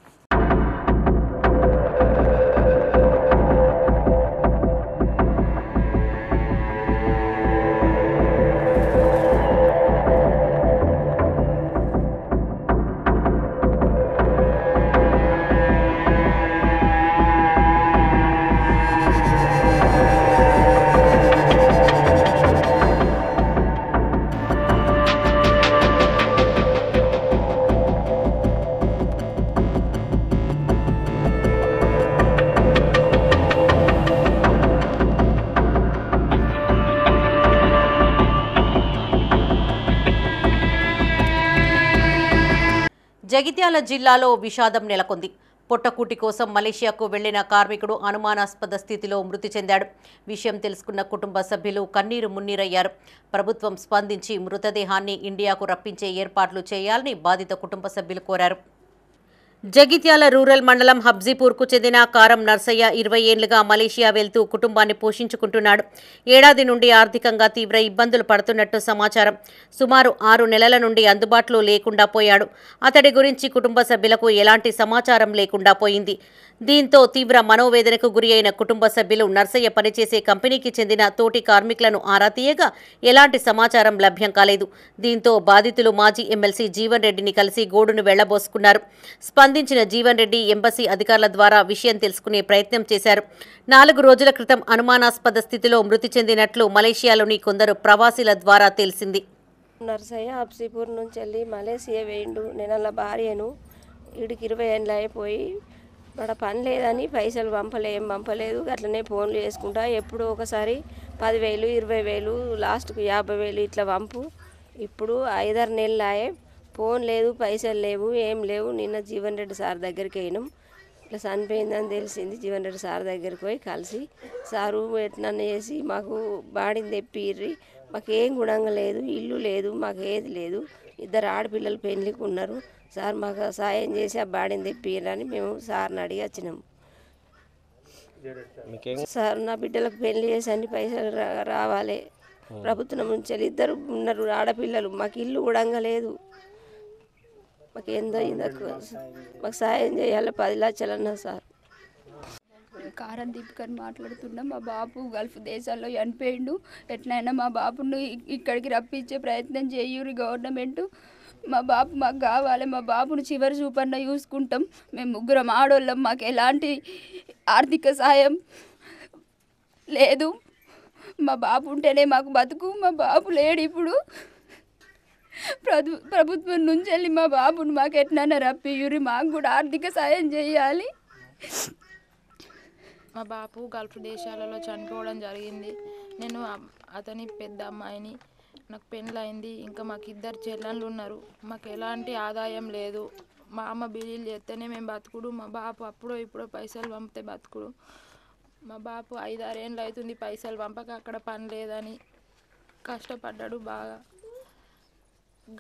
జగిత్యాల జిల్లాలో విషాదం నెలకొంది. పొట్టకూటి కోసం మలేషియాకు వెళ్లిన కార్మికుడు అనుమానాస్పద స్థితిలో మృతి చెందాడు. విషయం తెలుసుకున్న కుటుంబ సభ్యులు కన్నీరు మున్నీరయ్యారు. ప్రభుత్వం స్పందించి మృతదేహాన్ని ఇండియాకు రప్పించే ఏర్పాట్లు చేయాలని బాధిత కుటుంబ సభ్యులు కోరారు. జగిత్యాల రూరల్ మండలం హబ్జీపూర్కు చెందిన కారం నర్సయ్య 20 ఏళ్లుగా మలేషియా వెళ్తూ కుటుంబాన్ని పోషించుకుంటున్నాడు. ఏడాది నుండి ఆర్థికంగా తీవ్ర ఇబ్బందులు పడుతున్నట్టు సమాచారం. సుమారు 6 నెలల నుండి అందుబాటులో లేకుండా పోయాడు. అతడి గురించి కుటుంబ సభ్యులకు ఎలాంటి సమాచారం లేకుండా పోయింది. దీంతో తీవ్ర మనోవేదనకు గురి అయిన కుటుంబ సభ్యులు నర్సయ్య పనిచేసే కంపెనీకి చెందిన తోటి కార్మికులను ఆరా తీయగా ఎలాంటి సమాచారం లభ్యం కాలేదు. దీంతో బాధితులు మాజీ ఎమ్మెల్సీ జీవన్ రెడ్డిని కలిసి గోడును వెళ్లబోసుకున్నారు. స్పందించిన జీవన్ రెడ్డి ఎంబసీ అధికారుల ద్వారా విషయం తెలుసుకునే ప్రయత్నం చేశారు. 4 రోజుల క్రితం అనుమానాస్పద స్థితిలో మృతి చెందినట్లు మలేషియాలోని కొందరు ప్రవాసీల ద్వారా తెలిసింది. నర్సయ్య హబ్సీపూర్ నుంచి వెళ్ళి మలేషియా వేయిండు. నేను భార్యను వీడికి 20 ఏళ్ళు అయిపోయి ఇక్కడ పని లేదని పైసలు ఏం పంపలేదు. అట్లనే ఫోన్లు చేసుకుంటా ఎప్పుడో ఒకసారి 10,000 20,000 లాస్ట్కు 50,000 ఇట్లా పంపు. ఇప్పుడు 5-6 నెలలు అయ్యే ఫోన్ లేదు, పైసలు లేవు, ఏం లేవు. నిన్న జీవన్ రెడ్డి సార్ దగ్గరికి అయినాం. ఇట్లా చనిపోయిందని తెలిసింది. జీవన్ రెడ్డి సార్ దగ్గరికి పోయి కలిసి సారు ఎట్లన్నా చేసి మాకు బాడీని తెప్పిర్రి, మాకేం గుణంగా లేదు, ఇల్లు లేదు, మాకు ఏది లేదు. 2 ఆడపిల్లలు పెళ్ళికి ఉన్నారు. సార్ మాకు సాయం చేసి ఆ బాడీని తెప్పిరని మేము సార్ని అడిగి వచ్చినాము. సార్ నా బిడ్డలకు పెళ్లి చేసి అన్ని పైసలు రావాలి ప్రభుత్వం నుంచి. 2 ఉన్నారు ఆడపిల్లలు, మాకు ఇల్లు కూడా లేదు. మాకు ఏందో మాకు సాయం చేయాలి 10 లక్షలు అన్నా సార్. కారం దీపికని మాట్లాడుతున్నా. మా బాబు గల్ఫ్ దేశాల్లో చనిపోయిండు. ఎట్లయినా మా బాబును ఇక్కడికి రప్పించే ప్రయత్నం చేయూరి గవర్నమెంట్. మా బాబు మాకు కావాలి. మా బాబును చివరి చూపన్నా చూసుకుంటాం. మేము ముగ్గురం ఆడోళ్ళం. మాకు ఎలాంటి ఆర్థిక సాయం లేదు. మా బాబు ఉంటేనే మాకు బతుకు. మా బాబు లేడు ఇప్పుడు. ప్రభుత్వం నుంచి వెళ్ళి మా బాబును మాకు ఎట్లన్నా రప్పియూరి. మాకు కూడా ఆర్థిక సాయం చేయాలి. మా బాబు గల్ఫ్ దేశాలలో చనిపోవడం జరిగింది. నేను అతని పెద్ద అమ్మాయిని. నాకు పెళ్ళయింది. ఇంకా మాకు 2 చెల్లెళ్ళు ఉన్నారు. మాకు ఎలాంటి ఆదాయం లేదు. మా అమ్మ బిల్లులు చేస్తేనే మేము బతుకుడు. మా బాబు అప్పుడో ఇప్పుడో పైసలు పంపితే బతుకుడు. మా బాబు 5-6 ఏళ్ళు అవుతుంది పైసలు పంపక. అక్కడ పని లేదని కష్టపడ్డాడు బాగా.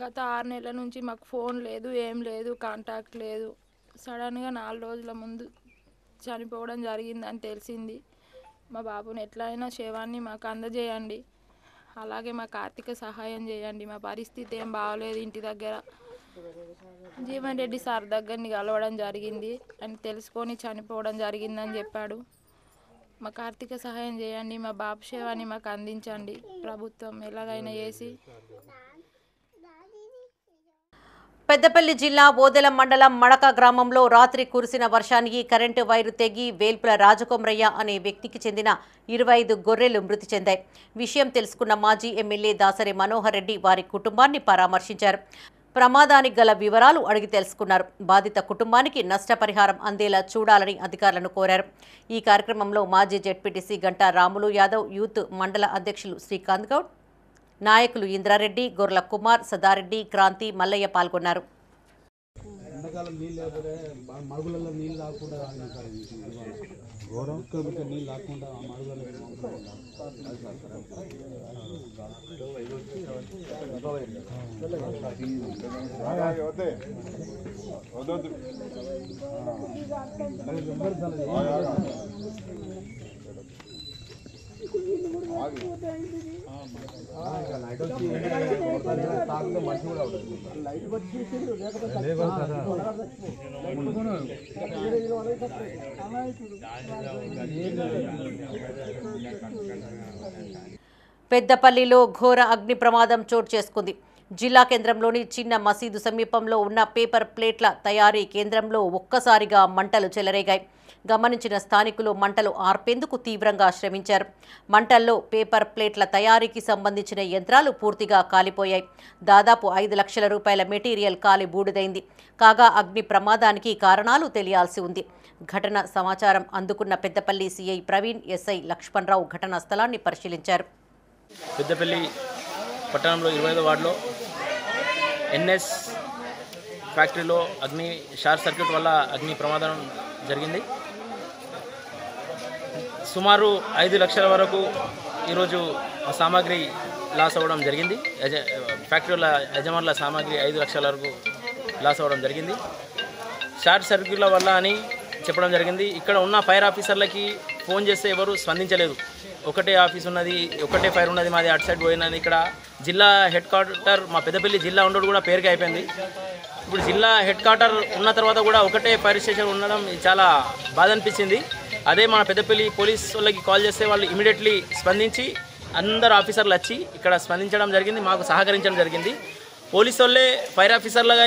గత 6 నెలల నుంచి మాకు ఫోన్ లేదు, ఏం లేదు, కాంటాక్ట్ లేదు. సడన్గా 4 రోజుల ముందు చనిపోవడం జరిగిందని తెలిసింది. మా బాబుని ఎట్లయినా శవాన్ని మాకు అందజేయండి. అలాగే మాకు ఆర్థిక సహాయం చేయండి. మా పరిస్థితి ఏం బాగలేదు. ఇంటి దగ్గర జీవన్ రెడ్డి సార్ దగ్గరని కలవడం జరిగింది అని తెలుసుకొని చనిపోవడం జరిగిందని చెప్పాడు. మాకు ఆర్థిక సహాయం చేయండి. మా బాబు శవాన్ని మాకు అందించండి. ప్రభుత్వం ఎలాగైనా చేసి. పెద్దపల్లి జిల్లా ఓదెల మండలం మడక గ్రామంలో రాత్రి కురిసిన వర్షానికి కరెంటు వైరు తెగి వేల్పుల రాజకొమరయ్య అనే వ్యక్తికి చెందిన 25 గొర్రెలు మృతి చెందాయి. విషయం తెలుసుకున్న మాజీ ఎమ్మెల్యే దాసరి మనోహర్ రెడ్డి వారి కుటుంబాన్ని పరామర్శించారు. ప్రమాదానికి గల వివరాలు అడిగి తెలుసుకున్నారు. బాధిత కుటుంబానికి నష్టపరిహారం అందేలా చూడాలని అధికారులను కోరారు. ఈ కార్యక్రమంలో మాజీ జెడ్పీటీసీ గంటా రాములు యాదవ్, యూత్ మండల అధ్యక్షులు శ్రీకాంత్ గౌడ్, నాయకులు ఇంద్రారెడ్డి, గొర్ల కుమార్, సదారెడ్డి, క్రాంతి, మల్లయ్య పాల్గొన్నారు. ఎండాకాలం నీళ్ళు లేకపోతే మరుగులలో నీళ్ళు రాకుండా నీళ్ళు రాకుండా పెద్దపల్లిలో ఘోర అగ్ని ప్రమాదం చోటు చేసుకుంది. జిల్లా కేంద్రంలోని చిన్న మసీదు సమీపంలో ఉన్న పేపర్ ప్లేట్ల తయారీ కేంద్రంలో ఒక్కసారిగా మంటలు చెలరేగాయి. గమనించిన స్థానికులు మంటలు ఆర్పేందుకు తీవ్రంగా శ్రమించారు. మంటల్లో పేపర్ ప్లేట్ల తయారీకి సంబంధించిన యంత్రాలు పూర్తిగా కాలిపోయాయి. దాదాపు 5 లక్షల రూపాయల మెటీరియల్ కాలి బూడిదైంది. కాగా అగ్ని ప్రమాదానికి కారణాలు తెలియాల్సి ఉంది. ఘటన సమాచారం అందుకున్న పెద్దపల్లి సిఐ ప్రవీణ్, ఎస్ఐ లక్ష్మణరావు ఘటనా స్థలాన్ని పరిశీలించారు. పెద్దపల్లి పట్టణంలో 25వ వార్డులో ఎన్ఎస్ ఫ్యాక్టరీలో అగ్ని షార్ట్ సర్క్యూట్ వల్ల అగ్ని ప్రమాదం జరిగింది. సుమారు 5 లక్షల వరకు ఈరోజు సామాగ్రి లాస్ అవ్వడం జరిగింది. ఫ్యాక్టరీల యజమానుల సామాగ్రి 5 లక్షల వరకు లాస్ అవ్వడం జరిగింది. షార్ట్ సర్క్యూట్ల వల్ల అని చెప్పడం జరిగింది. ఇక్కడ ఉన్న ఫైర్ ఆఫీసర్లకి ఫోన్ చేస్తే ఎవరు స్పందించలేదు. ఒకటే ఆఫీస్ ఉన్నది, ఒకటే ఫైర్ ఉన్నది, మాది అటు సైడ్ పోయినది. ఇక్కడ జిల్లా హెడ్ క్వార్టర్ మా పెద్దపల్లి జిల్లా ఉండడం కూడా పేరుకి అయిపోయింది. ఇప్పుడు జిల్లా హెడ్ క్వార్టర్ ఉన్న తర్వాత కూడా ఒకటే ఫైర్ స్టేషన్ ఉండడం చాలా బాధ అనిపించింది. అదే మన పెద్దపల్లి పోలీస్ వాళ్ళకి కాల్ చేస్తే వాళ్ళు ఇమీడియట్లీ స్పందించి అందరు ఆఫీసర్లు వచ్చి ఇక్కడ స్పందించడం జరిగింది, మాకు సహకరించడం జరిగింది. పోలీసు వాళ్ళే ఫైర్ ఆఫీసర్లుగా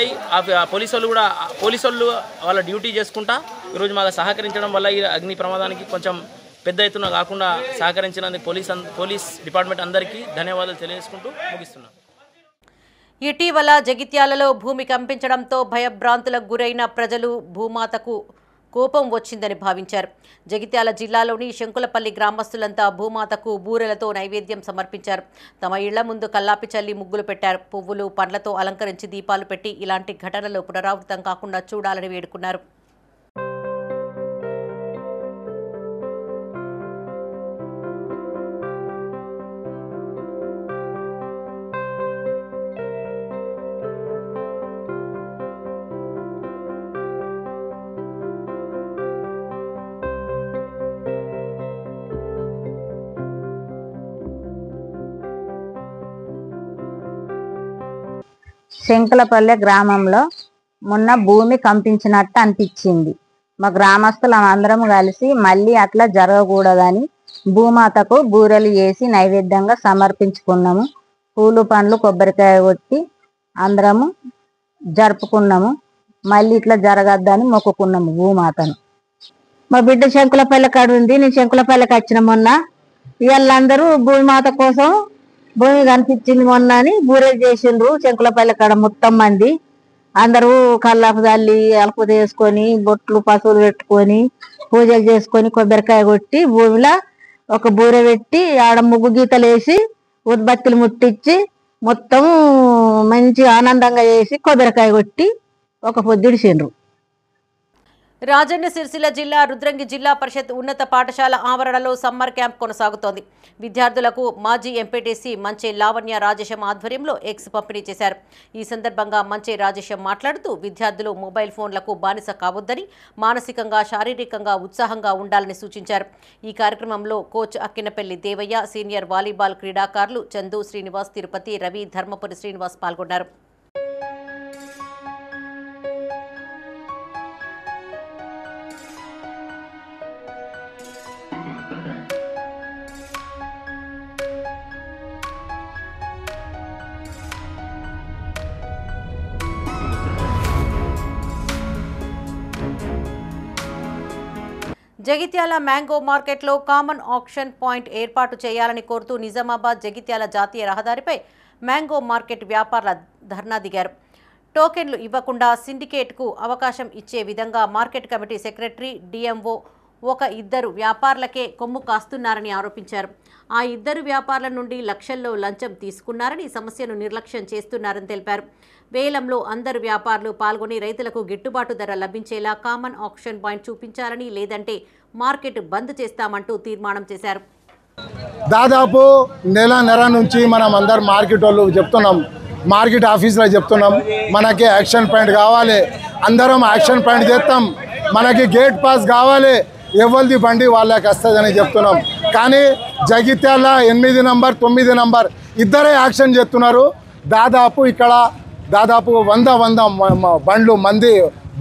పోలీసు వాళ్ళు కూడా వాళ్ళ డ్యూటీ చేసుకుంటా ఈరోజు మాకు సహకరించడం వల్ల ఈ అగ్ని ప్రమాదానికి కొంచెం పెద్ద ఎత్తున కాకుండా సహకరించినందుకు పోలీస్ డిపార్ట్మెంట్ అందరికీ ధన్యవాదాలు తెలియజేసుకుంటూ ముగిస్తున్నాం. ఇటీవల జగిత్యాలలో భూమి కంపించడంతో భయభ్రాంతులకు గురైన ప్రజలు భూమాతకు కోపం వచ్చిందని భావించారు. జగిత్యాల జిల్లాలోని శంకులపల్లి గ్రామస్తులంతా భూమాతకు బూరెలతో నైవేద్యం సమర్పించారు. తమ ఇళ్ల ముందు కల్లాపి చల్లి ముగ్గులు పెట్టారు. పువ్వులు, పండ్లతో అలంకరించి దీపాలు పెట్టి ఇలాంటి ఘటనలు పునరావృతం కాకుండా చూడాలని వేడుకున్నారు. శంకులపల్లె గ్రామంలో మొన్న భూమి కంపించినట్టు అనిపించింది. మా గ్రామస్తులం అందరం కలిసి మళ్ళీ అట్లా జరగకూడదని భూమాతకు బూరెలు చేసి నైవేద్యంగా సమర్పించుకున్నాము. పూలు పండ్లు కొబ్బరికాయ కొట్టి అందరము జరుపుకున్నాము. మళ్ళీ ఇట్లా జరగద్దని మొక్కుకున్నాము భూమాతను. మా బిడ్డ శంకులపల్లి కాడ ఉంది. నేను శంకులపల్లికి వచ్చిన మొన్న. వీళ్ళందరూ భూమాత కోసం భూమి కనిపించింది మొన్న అని బూరెలు చేసిండ్రు. శంకులపల్లి కాడ మొత్తం మంది అందరూ కల్లాపు తల్లి అలుపు చేసుకొని బొట్లు పశువులు పెట్టుకొని పూజలు చేసుకొని కొబ్బరికాయ కొట్టి భూమిలో ఒక బూరె పెట్టి ఆడ ముగ్గు గీతలు వేసి ఉద్బత్తులు ముట్టించి మొత్తం మంచి ఆనందంగా చేసి కొబ్బరికాయ కొట్టి ఒక పొద్దుడిసిండ్రు. రాజన్న సిరిసిల్ల జిల్లా రుద్రంగి జిల్లా పరిషత్ ఉన్నత పాఠశాల ఆవరణలో సమ్మర్ క్యాంప్ కొనసాగుతోంది. విద్యార్థులకు మాజీ ఎంపీటీసీ మంచే లావణ్య రాజేశం ఆధ్వర్యంలో ఎగ్స్ పంపిణీ చేశారు. ఈ సందర్భంగా మంచే రాజేశం మాట్లాడుతూ విద్యార్థులు మొబైల్ ఫోన్లకు బానిస కావద్దని, మానసికంగా శారీరకంగా ఉత్సాహంగా ఉండాలని సూచించారు. ఈ కార్యక్రమంలో coach Akkinapalli Devayya, senior volleyball క్రీడాకారులు చందు, శ్రీనివాస్, తిరుపతి, రవి, ధర్మపురి శ్రీనివాస్ పాల్గొన్నారు. జగిత్యాల మ్యాంగో మార్కెట్లో కామన్ ఆక్షన్ పాయింట్ ఏర్పాటు చేయాలని కోరుతూ నిజామాబాద్ జగిత్యాల జాతీయ రహదారిపై మ్యాంగో మార్కెట్ వ్యాపారుల ధర్నా దిగారు. టోకెన్లు ఇవ్వకుండా సిండికేట్కు అవకాశం ఇచ్చే విధంగా మార్కెట్ కమిటీ సెక్రటరీ, డిఎంఓ ఒక ఇద్దరు వ్యాపారులకే కొమ్ము కాస్తున్నారని ఆరోపించారు. ఆ ఇద్దరు వ్యాపారుల నుండి లక్షల్లో లంచం తీసుకున్నారని, సమస్యను నిర్లక్ష్యం చేస్తున్నారని తెలిపారు. వేలంలో అందరు వ్యాపారులు పాల్గొని రైతులకు గిట్టుబాటు ధర లభించేలా కామన్ ఆక్షన్ పాయింట్ చూపించాలని, లేదంటే మార్కెట్ బంద్ చేస్తామంటూ తీర్మానం చేశారు. దాదాపు నెల నుంచి మనం అందరు మార్కెట్ వాళ్ళు చెప్తున్నాం, మార్కెట్ ఆఫీస్లో చెప్తున్నాం, మనకి యాక్షన్ పాయింట్ కావాలి, అందరం యాక్షన్ పాయింట్ చేస్తాం, మనకి గేట్ పాస్ కావాలి, ఎవరిది బండి వాళ్ళకి వస్తుందని చెప్తున్నాం. కానీ జగిత్యాల 8 నంబర్ 9 నంబర్ ఇద్దరే యాక్షన్ చేస్తున్నారు. దాదాపు ఇక్కడ 100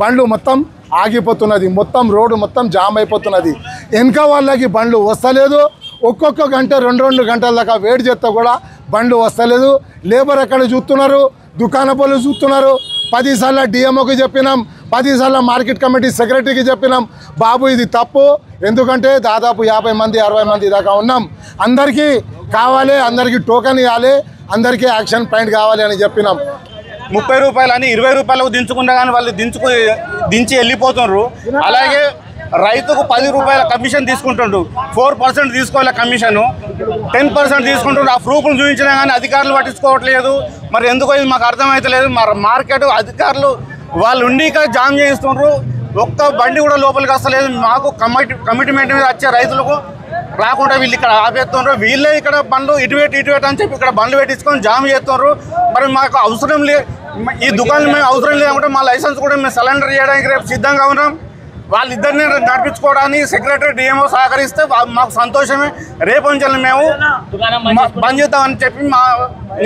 బండ్లు మొత్తం ఆగిపోతున్నది, మొత్తం రోడ్డు మొత్తం జామ్ అయిపోతున్నది. వెనక వాళ్ళకి బండ్లు వస్తలేదు. ఒక్కొక్క గంట 2 గంటల దాకా వెయిట్ చేస్తే కూడా బండ్లు వస్తలేదు. లేబర్ అక్కడ చూస్తున్నారు, దుకాణ పనులు చూస్తున్నారు. 10 సార్లు డిఎంఓకి చెప్పినాం, 10 సార్లు మార్కెట్ కమిటీ సెక్రటరీకి చెప్పినాం, బాబు ఇది తప్పు, ఎందుకంటే దాదాపు 50 మంది 60 మంది దాకా ఉన్నాం, అందరికీ కావాలి, అందరికీ టోకెన్ ఇవ్వాలి, అందరికీ యాక్షన్ పాయింట్ కావాలి అని చెప్పినాం. 30 రూపాయలు అని 20 రూపాయలకు దించుకున్నా కానీ వాళ్ళు దించి వెళ్ళిపోతున్నారు. అలాగే రైతుకు 10 రూపాయల కమిషన్ తీసుకుంటుండ్రు, 4% తీసుకోవాలి కమిషను, 10% తీసుకుంటుండ్రు. ఆ ప్రూఫ్లు చూపించినా కానీ అధికారులు పట్టించుకోవట్లేదు. మరి ఎందుకో ఇది మాకు అర్థమవుతలేదు. మరి మార్కెట్ అధికారులు వాళ్ళు ఉండి ఇక్కడ జామ్ చేయిస్తుండ్రు, ఒక్క బండి కూడా లోపలికి వస్తలేదు. మాకు కమిట్మెంట్ మీద వచ్చే రైతులకు రాకుండా వీళ్ళు ఇక్కడ ఆపేస్తున్నారు. వీళ్ళే ఇక్కడ బండ్లు ఇటువేట్ అని చెప్పి ఇక్కడ బండ్లు పెట్టించుకొని జామ్ చేస్తున్నారు. మరి మాకు అవసరం లేదు, ఈ దుకాణం మేము అవసరం లేకుంటే మా లైసెన్స్ కూడా మేము సరెండర్ చేయడానికి రేపు సిద్ధంగా ఉన్నాం. వాళ్ళిద్దరిని నడిపించుకోవడానికి సెక్రటరీ, డిఎంఓ సహకరిస్తే మాకు సంతోషమే. రేపు నుంచి మేము బంద్ చేద్దామని చెప్పి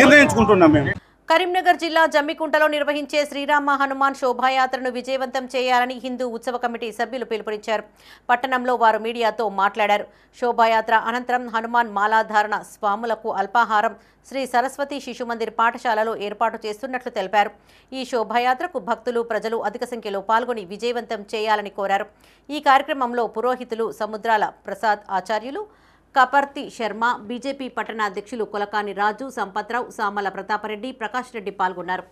నిర్ణయించుకుంటున్నాం. మేము కరీంనగర్ జిల్లా జమ్మికుంటలో నిర్వహించే శ్రీరామ హనుమాన్ శోభాయాత్రను విజయవంతం చేయాలని హిందూ ఉత్సవ కమిటీ సభ్యులు పిలుపునిచ్చారు. పట్టణంలో వారు మీడియాతో మాట్లాడారు. శోభాయాత్ర అనంతరం హనుమాన్ మాలాధారణ స్వాములకు అల్పాహారం శ్రీ సరస్వతి శిశు మందిర్ పాఠశాలలో ఏర్పాటు చేస్తున్నట్లు తెలిపారు. ఈ శోభాయాత్రకు భక్తులు, ప్రజలు అధిక సంఖ్యలో పాల్గొని విజయవంతం చేయాలని కోరారు. ఈ కార్యక్రమంలో పురోహితులు సముద్రాల ప్రసాద్ ఆచార్యులు, కపర్తి శర్మ, బీజేపీ పట్టణ అధ్యక్షులు కొలకాని రాజు, సంపత్రావు, సామల ప్రతాపరెడ్డి, ప్రకాష్ రెడ్డి పాల్గొన్నారు.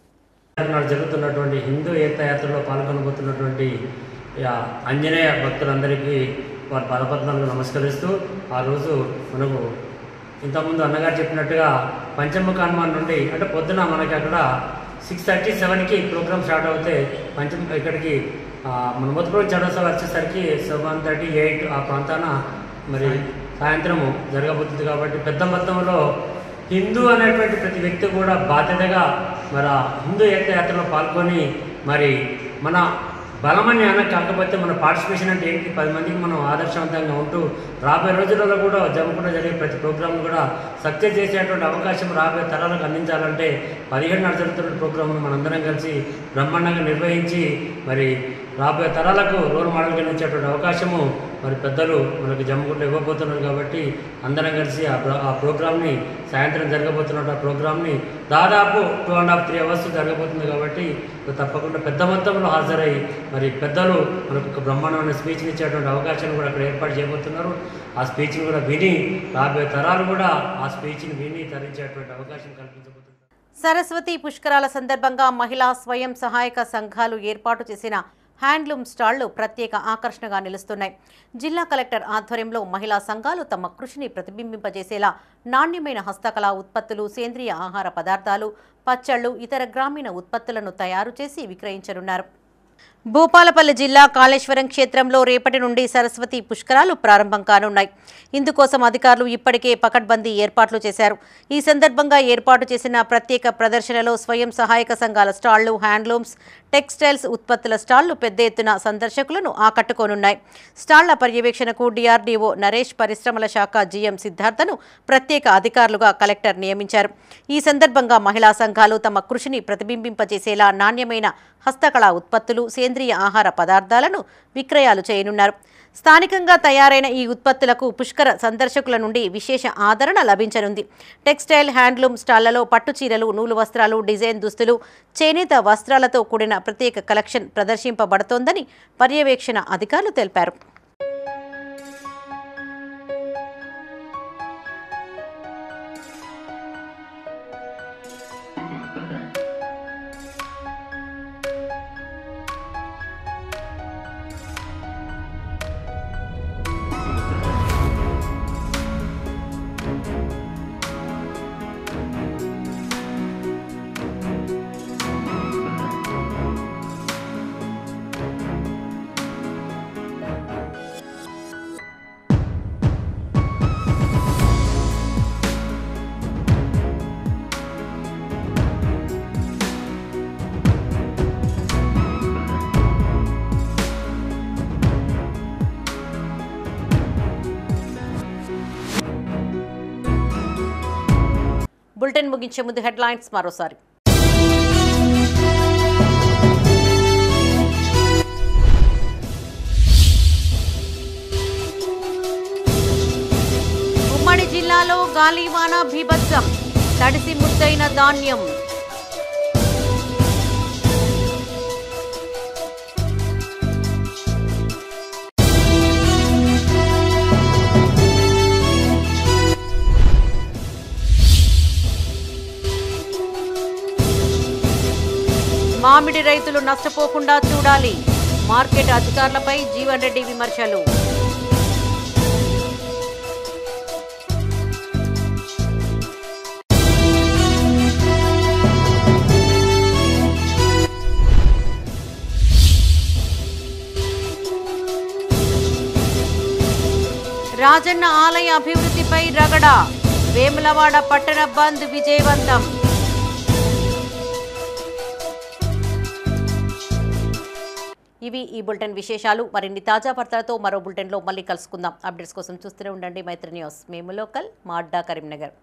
జరుగుతున్నటువంటి హిందూ ఏకయాత్రలో పాల్గొనబోతున్నటువంటి ఆంజనేయ భక్తులందరికీ వారి పదపద్మాలను నమస్కరిస్తూ, ఆ రోజు మనకు ఇంతకుముందు అన్నగారు చెప్పినట్టుగా పంచముఖ హనుమాన్ నుండి అంటే పొద్దున మనకి అక్కడ 6:37కి ప్రోగ్రామ్ స్టార్ట్ అవుతే ఇక్కడికి మన మొదటి చౌరస్తా వచ్చేసరికి 7:38 ఆ ప్రాంతాన మరి సాయంత్రము జరగబోతుంది. కాబట్టి పెద్ద మొత్తంలో హిందూ అనేటువంటి ప్రతి వ్యక్తి కూడా బాధ్యతగా మరి హిందూ ఏకయాత్రలో పాల్గొని మరి మన బలమని కాకపోతే మన పార్టిసిపేషన్ అంటే ఏంటి, 10 మందికి మనం ఆదర్శవంతంగా ఉంటూ రాబోయే రోజులలో కూడా జమ్ముకుండా జరిగే ప్రతి ప్రోగ్రాం కూడా సక్సెస్ చేసేటువంటి అవకాశం రాబోయే తరాలకు అందించాలంటే 17 జరుగుతున్న ప్రోగ్రాంను మనందరం కలిసి బ్రహ్మాండంగా నిర్వహించి మరి రాబోయే తరాలకు రోల్ మోడల్గా నిలిచేటువంటి అవకాశము మరి పెద్దలు మనకు జమ్మిగుంటలో ఇవ్వబోతున్నారు కాబట్టి అందరం కలిసి ఆ ప్రోగ్రామ్ని సాయంత్రం జరగబోతున్న ప్రోగ్రామ్ని దాదాపు 2.5-3 అవర్స్ జరగబోతుంది కాబట్టి తప్పకుండా పెద్ద మొత్తంలో హాజరై మరి పెద్దలు మనకు ఒక బ్రహ్మాండమైన స్పీచ్ని ఇచ్చేటువంటి అవకాశాన్ని కూడా అక్కడ ఏర్పాటు చేయబోతున్నారు. ఆ స్పీచ్ని కూడా విని రాబోయే తరాలు కూడా ఆ స్పీచ్ని విని తరించేటువంటి అవకాశం కల్పించబోతున్నారు. సరస్వతి పుష్కరాల సందర్భంగా మహిళా స్వయం సహాయక సంఘాలు ఏర్పాటు చేసిన హ్యాండ్లూమ్ స్టాళ్లు ప్రత్యేక ఆకర్షణగా నిలుస్తున్నాయి. జిల్లా కలెక్టర్ ఆధ్వర్యంలో మహిళా సంఘాలు తమ కృషిని ప్రతిబింబింపజేసేలా నాణ్యమైన హస్తకళా ఉత్పత్తులు, సేంద్రియ ఆహార పదార్థాలు, పచ్చళ్లు, ఇతర గ్రామీణ ఉత్పత్తులను తయారు చేసి విక్రయించనున్నారు. భూపాలపల్లి జిల్లా కాళేశ్వరం క్షేత్రంలో రేపటి నుండి సరస్వతి పుష్కరాలు ప్రారంభం కానున్నాయి. ఇందుకోసం అధికారులు ఇప్పటికే పకడ్బందీ ఏర్పాట్లు చేశారు. ఈ సందర్భంగా ఏర్పాటు చేసిన ప్రత్యేక ప్రదర్శనలో స్వయం సహాయక సంఘాల స్టాళ్లు, హ్యాండ్లూమ్స్, టెక్స్టైల్స్ ఉత్పత్తుల స్టాళ్లు పెద్ద ఎత్తున సందర్శకులను ఆకట్టుకోనున్నాయి. స్టాళ్ల పర్యవేక్షణకు డిఆర్డీఓ నరేష్, పరిశ్రమల శాఖ జీఎం సిద్ధార్థను ప్రత్యేక అధికారులుగా కలెక్టర్ నియమించారు. ఈ సందర్భంగా మహిళా సంఘాలు తమ కృషిని ప్రతిబింబింపజేసేలా నాణ్యమైన హస్తకళా ఉత్పత్తులు, సేంద్రియ ఆహార పదార్థాలను విక్రయాలు చేయనున్నారు. స్థానికంగా తయారైన ఈ ఉత్పత్తులకు పుష్కర సందర్శకుల నుండి విశేష ఆదరణ లభించనుంది. టెక్స్టైల్, హ్యాండ్లూమ్ స్టాళ్లలో పట్టు చీరలు, నూలు వస్త్రాలు, డిజైన్ దుస్తులు, చేనేత వస్త్రాలతో కూడిన ప్రత్యేక కలెక్షన్ ప్రదర్శింపబడుతోందని పర్యవేక్షణ అధికారులు తెలిపారు. బులెటిన్ ముగించే ముందు హెడ్లైన్స్ మరోసారి. ఉమ్మడి జిల్లాలో గాలివాన బీభత్సం, తడిసి ముద్దైన ధాన్యం. మామిడి రైతులు నష్టపోకుండా చూడాలి, మార్కెట్ అధికారులపై జీవన్ రెడ్డి విమర్శలు. రాజన్న ఆలయ అభివృద్ధిపై రగడ, వేములవాడ పట్టణ బంద్ విజయవంతం. ఇవి ఈ బులెటిన్ విశేషాలు. మరిన్ని తాజా వార్తలతో మరో బులెటిన్లో మళ్ళీ కలుసుకుందాం. అప్డేట్స్ కోసం చూస్తూనే ఉండండి మైత్రి న్యూస్. మేము లోకల్, మా అడ్డా కరీంనగర్.